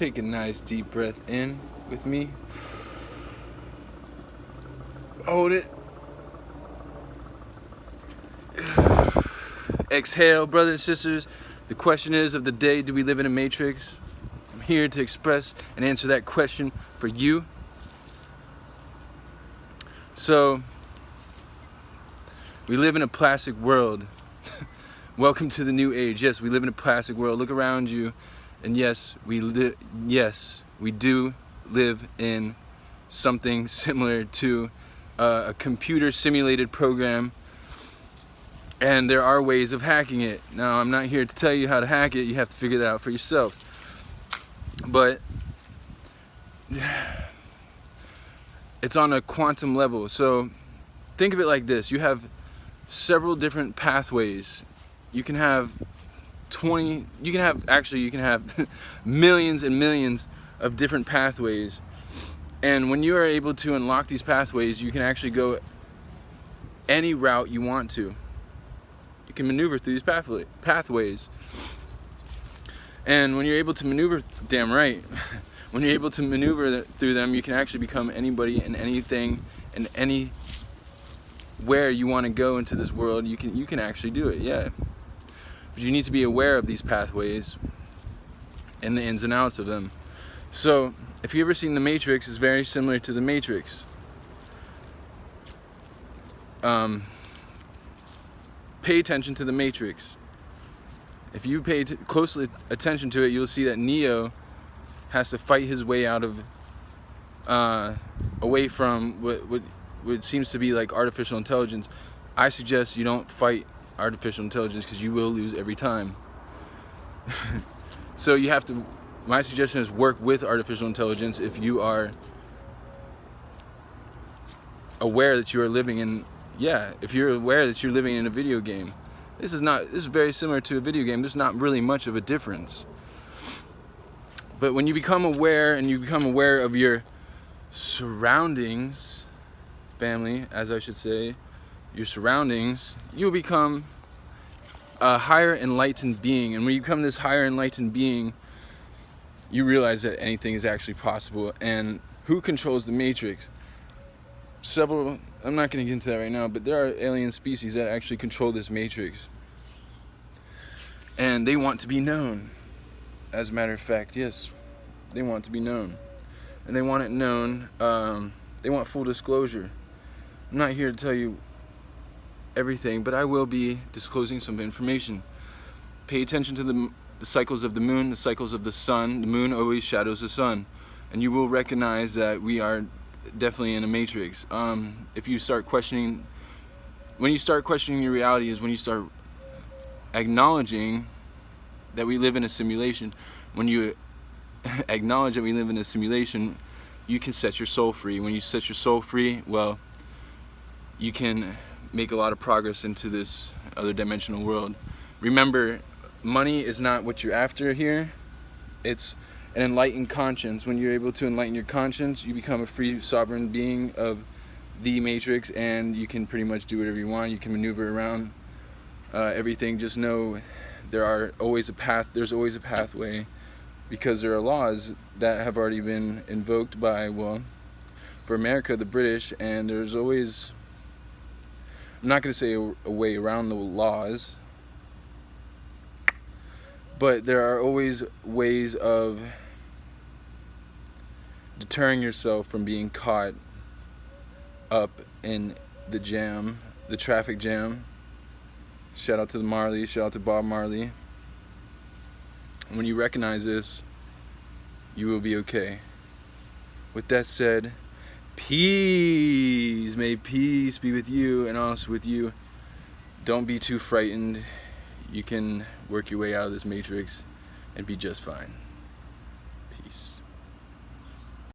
Take a nice deep breath in with me. Hold it. Exhale, brothers and sisters. The question is of the day, do we live in a matrix? I'm here to express and answer that question for you. So, we live in a plastic world. Welcome to the new age. Yes, we live in a plastic world. Look around you, and yes, we do live in something similar to a computer simulated program, and there are ways of hacking it. Now, I'm not here to tell you how to hack it. You have to figure that out for yourself. But it's on a quantum level. So think of it like this. You have several different pathways. You can have millions and millions of different pathways. And when you are able to unlock these pathways, you can actually go any route you want to. You can maneuver through these pathways. And when you're able to maneuver, damn right, when you're able to maneuver through them, you can actually become anybody and anything and anywhere you want to go into this world. You can actually do it, yeah. But you need to be aware of these pathways and the ins and outs of them. So, if you've ever seen The Matrix, it's very similar to The Matrix. Pay attention to The Matrix. If you pay closely attention to it, you'll see that Neo has to fight his way out of, away from what seems to be like artificial intelligence. I suggest you don't fight artificial intelligence because you will lose every time. So you have to, my suggestion is work with artificial intelligence if you are aware that you are living in, if you're aware that you're living in a video game. This is very similar to a video game. There's not really much of a difference. But when you become aware and you become aware of your surroundings, family, as I should say, your surroundings, you'll become a higher enlightened being. And when you become this higher enlightened being, you realize that anything is actually possible. And who controls the Matrix? I'm not going to get into that right now, but there are alien species that actually control this Matrix. And they want to be known. As a matter of fact, yes, they want to be known. And they want it known, they want full disclosure. I'm not here to tell you everything, but I will be disclosing some information. Pay attention to the cycles of the moon, the cycles of the sun. The moon always shadows the sun. And you will recognize that we are definitely in a matrix. If you start questioning, when you start questioning your reality is when you start acknowledging that we live in a simulation. When you acknowledge that we live in a simulation, you can set your soul free. When you set your soul free, well, you can make a lot of progress into this other dimensional world. Remember, money is not what you're after here. It's an enlightened conscience. When you're able to enlighten your conscience, you become a free sovereign being of the Matrix, and you can pretty much do whatever you want. You can maneuver around everything. Just know there's always a pathway, because there are laws that have already been invoked by, well, for America, the British, and there's always, I'm not going to say a way around the laws, but there are always ways of deterring yourself from being caught up in the jam, the traffic jam. Shout out to the Marleys, shout out to Bob Marley. When you recognize this, you will be okay. With that said, peace. May peace be with you and also with you. Don't be too frightened. You can work your way out of this matrix and be just fine.